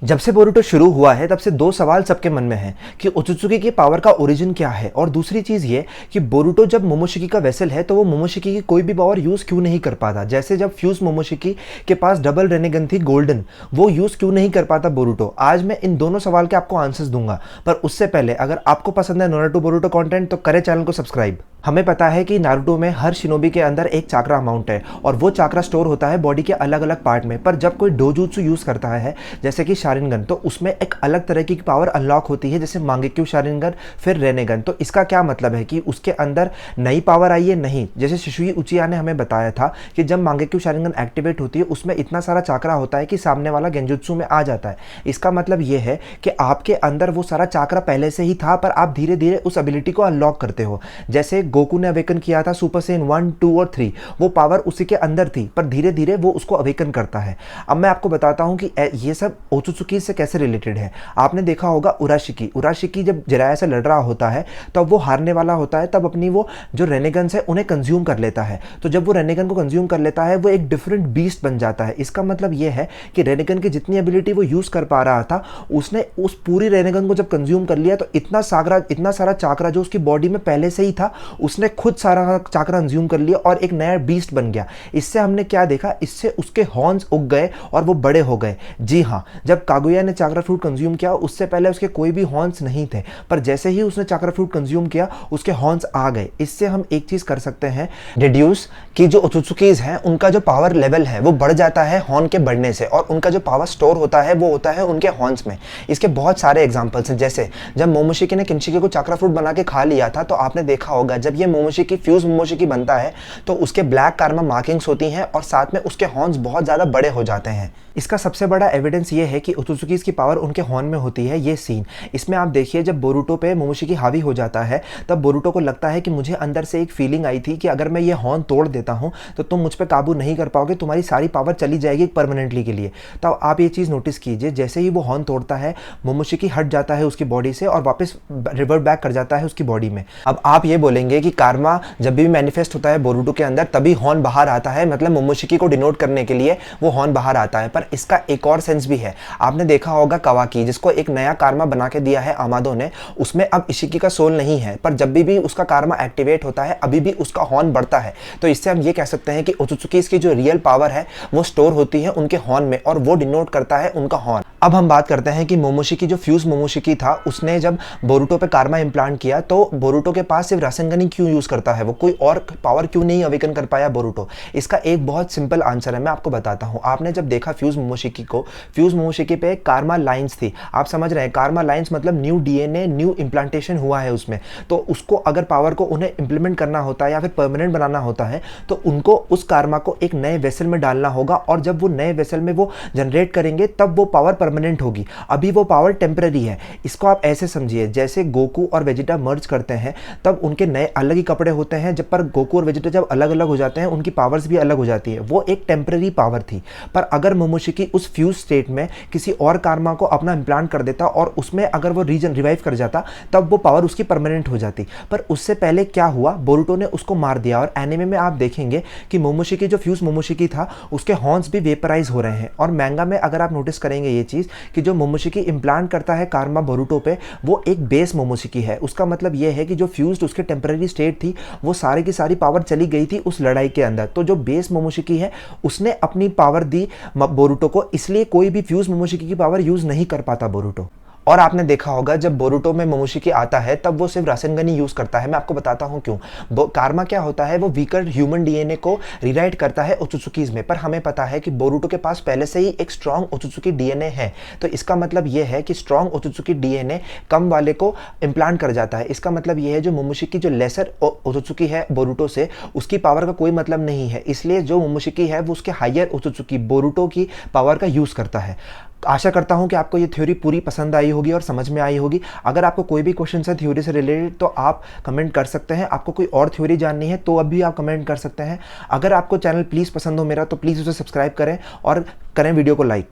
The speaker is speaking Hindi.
जब से बोरुटो शुरू हुआ है तब से दो सवाल सबके मन में हैं कि ओत्सुत्सुकी की पावर का ओरिजिन क्या है, और दूसरी चीज़ ये कि बोरुटो जब मोमोशिकी का वेसल है तो वो मोमोशिकी की कोई भी पावर यूज़ क्यों नहीं कर पाता। जैसे जब फ्यूज मोमोशिकी के पास डबल रेनेगन थी गोल्डन, वो यूज़ क्यों नहीं कर पाता बोरुटो। आज मैं इन दोनों सवाल के आपको आंसर्स दूंगा, पर उससे पहले अगर आपको पसंद है नारुतो बोरुटो कंटेंट तो करें चैनल को सब्सक्राइब। हमें पता है कि नारुतो में हर शिनोबी के अंदर एक चाक्रा अमाउंट है और वो चाक्रा स्टोर होता है बॉडी के अलग अलग पार्ट में, पर जब कोई डोजुत्सु यूज़ करता है जैसे कि शारिनगन, तो उसमें एक अलग तरह की पावर अनलॉक होती है, जैसे मांगेक्यू शारिनगन फिर रेनेगन। तो इसका क्या मतलब है कि उसके अंदर नई पावर आई है? नहीं। जैसे शिशुई उचिया ने हमें बताया था कि जब मांगेक्यू शारिनगन एक्टिवेट होती है उसमें इतना सारा चाक्रा होता है कि सामने वाला गेंजुत्सु में आ जाता है। इसका मतलब ये है कि आपके अंदर वो सारा चाक्रा पहले से ही था, पर आप धीरे धीरे उस एबिलिटी को अनलॉक करते हो। जैसे गोकू ने अवेकन किया था सुपर सेन 1, 2 और 3, वो पावर उसी के अंदर थी, पर धीरे धीरे वो उसको अवेकन करता है। अब मैं आपको बताता हूं कि ये सब ओत्सुत्सुकी से कैसे रिलेटेड है। आपने देखा होगा उराशिकी जब जिराया से लड़ रहा होता है तब वो हारने वाला होता है, तब अपनी वो जो रेनेगन्स है उन्हें कंज्यूम कर लेता है। तो जब वो रेनेगन को कंज्यूम कर लेता है वो एक डिफरेंट बीस्ट बन जाता है। इसका मतलब ये है कि रेनेगन की जितनी एबिलिटी वो यूज कर पा रहा था, उसने उस पूरी रेनेगन को जब कंज्यूम कर लिया तो इतना सारा चाक्रा जो उसकी बॉडी में पहले से ही था उसने खुद सारा चाक्रा कंज्यूम कर लिया और एक नया बीस्ट बन गया। इससे हमने क्या देखा? इससे उसके हॉर्न्स उग गए और वो बड़े हो गए। जी हाँ, जब कागुया ने चाक्रा फ्रूट कंज्यूम किया उससे पहले उसके कोई भी हॉर्न्स नहीं थे, पर जैसे ही उसने चाक्रा फ्रूट कंज्यूम किया उसके हॉर्न्स आ गए। इससे हम एक चीज कर सकते हैं डिड्यूस कि जो ओत्सुत्सुकीज हैं उनका जो पावर लेवल है वो बढ़ जाता है हॉर्न के बढ़ने से, और उनका जो पावर स्टोर होता है वो होता है उनके हॉर्न्स में। इसके बहुत सारे एग्जांपल्स हैं। जैसे जब मोमोशिकी ने किंशिकी को चाक्रा फ्रूट बना के खा लिया था तो आपने देखा होगा जब ये मोमोशिकी फ्यूज मोमोशिकी बनता है तो उसके ब्लैक कार्मा मार्किंग्स होती हैं और साथ में उसके हॉर्न्स बहुत ज्यादा बड़े हो जाते हैं। इसका सबसे बड़ा एविडेंस ये है कि ओत्सुत्सुकीज की पावर उनके हॉर्न में होती है। ये सीन इसमें आप देखिए, जब बोरुटो पे मोमोशिकी हावी हो जाता है तब बोरुटो को लगता है कि मुझे अंदर से एक फीलिंग आई थी कि अगर मैं ये हॉर्न तोड़ देता हूं तो तुम मुझ पे काबू नहीं कर पाओगे, तुम्हारी सारी पावर चली जाएगी परमानेंटली के लिए। तो आप ये चीज़ नोटिस कीजिए, जैसे ही वो हॉर्न तोड़ता है मोमोशिकी हट जाता है उसकी बॉडी से और वापस रिवर्ट बैक कर जाता है उसकी बॉडी में। अब आप ये बोलेंगे कि कार्मा जब भी मैनिफेस्ट होता है बोरुटो के अंदर तभी हॉर्न बाहर आता है, मतलब मोमोशिकी को डिनोट करने के लिए वो हॉर्न बाहर आता है। पर इसका एक और सेंस भी है। आपने देखा होगा कावाकी, जिसको एक नया कार्मा बना के दिया है आमादो ने, उसमें अब इशिकी का सोल नहीं है, पर जब भी उसका कार्मा एक्टिवेट होता है अभी भी उसका हॉर्न बढ़ता है। तो इससे हम ये कह सकते हैं कि ओत्सुत्सुकीज की जो रियल पावर है वो स्टोर होती है उनके हॉर्न में और वो डिनोट करता है उनका हॉर्न। अब हम बात करते हैं कि मोमोशिकी जो फ्यूज मोमोशिकी था उसने जब बोरुटो पे कार्मा इंप्लांट किया तो बोरुटो के पास सिर्फ रासेनगन ही क्यों यूज करता है, वो कोई और पावर क्यों नहीं अवेकन कर पाया बोरुटो? इसका एक बहुत सिंपल आंसर है, मैं आपको बताता हूं। आपने जब देखा फ्यूज मोमोशिकी पे कार्मा लाइंस थी, आप समझ रहे हैं कार्मा लाइंस मतलब न्यू डीएनए न्यू इंप्लांटेशन हुआ है उसमें, तो उसको अगर पावर को उन्हें इंप्लीमेंट करना होता है या फिर परमानेंट बनाना होता है तो उनको उस कार्मा को एक नए वेसल में डालना होगा, और जब वो नए वेसल में वो जनरेट करेंगे तब वो पावर परमानेंट होगी। अभी वो पावर टेम्पररी है। इसको आप ऐसे समझिए, जैसे गोकू और वेजिटा मर्ज करते हैं तब उनके नए अलग ही कपड़े होते हैं, जब पर गोकू और वेजिटा जब अलग अलग हो जाते हैं उनकी पावर्स भी अलग हो जाती है। वो एक टेम्पररी पावर थी। पर अगर मोमोशिकी उस फ्यूज स्टेट में किसी और कार्मा को अपना इंप्लांट कर देता और उसमें अगर वो रीजन रिवाइव कर जाता तब वो पावर उसकी परमानेंट हो जाती। पर उससे पहले क्या हुआ, बोरुटो ने उसको मार दिया, और एनिमे में आप देखेंगे कि मोमोशिकी जो फ्यूज मोमोशिकी था उसके हॉर्न्स भी वेपराइज हो रहे हैं। और मैंगा में अगर आप नोटिस करेंगे ये चीज कि जो मोमोशिकी इंप्लांट करता है कार्मा बोरुटो पे वो एक बेस मोमोशिकी है। उसका मतलब ये है कि जो फ्यूज्ड उसके टेम्पररी स्टेट थी वो सारी की सारी पावर चली गई थी उस लड़ाई के अंदर। तो जो बेस मोमोशिकी है उसने अपनी पावर दी बोरुटो को, इसलिए कोई भी फ्यूज मोमोशिकी की पावर यूज नहीं कर पाता बोरुटो। और आपने देखा होगा जब बोरुटो में मोमोशिकी आता है तब वो सिर्फ रासेनगन ही यूज करता है। मैं आपको बताता हूं क्यों। कार्मा क्या होता है, वो वीकर ह्यूमन डीएनए को रिराइट करता है ओत्सुत्सुकीज में, पर हमें पता है कि बोरुटो के पास पहले से ही एक स्ट्रॉन्ग ओत्सुत्सुकी डीएनए है। तो इसका मतलब ये है कि स्ट्रॉन्ग ओत्सुत्सुकी डीएनए कम वाले को इंप्लांट कर जाता है। इसका मतलब ये है जो मोमोशिकी जो लेसर ओत्सुत्सुकी है बोरुटो से, उसकी पावर का कोई मतलब नहीं है, इसलिए जो मोमोशिकी है वो उसके हायर ओत्सुत्सुकी बोरुटो की पावर का यूज करता है। आशा करता हूं कि आपको ये थ्योरी पूरी पसंद आई होगी और समझ में आई होगी। अगर आपको कोई भी क्वेश्चन है थ्योरी से रिलेटेड तो आप कमेंट कर सकते हैं। आपको कोई और थ्योरी जाननी है तो अभी आप कमेंट कर सकते हैं। अगर आपको चैनल प्लीज़ पसंद हो मेरा तो प्लीज़ उसे सब्सक्राइब करें और करें वीडियो को लाइक।